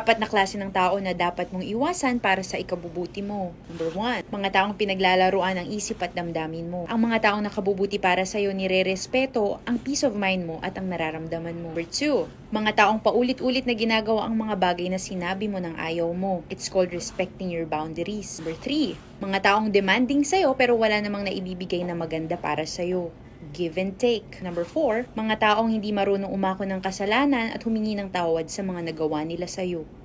Apat na klase ng tao na dapat mong iwasan para sa ikabubuti mo. Number 1, mga taong pinaglalaruan ang isip at damdamin mo. Ang mga taong nakabubuti para sa'yo nire-respeto ang peace of mind mo at ang nararamdaman mo. Number 2, mga taong paulit-ulit na ginagawa ang mga bagay na sinabi mo ng ayaw mo. It's called respecting your boundaries. Number 3, mga taong demanding sa'yo pero wala namang naibibigay na maganda para sa'yo. Give and take. Number 4, mga taong hindi marunong umako ng kasalanan at humingi ng tawad sa mga nagawa nila sa'yo.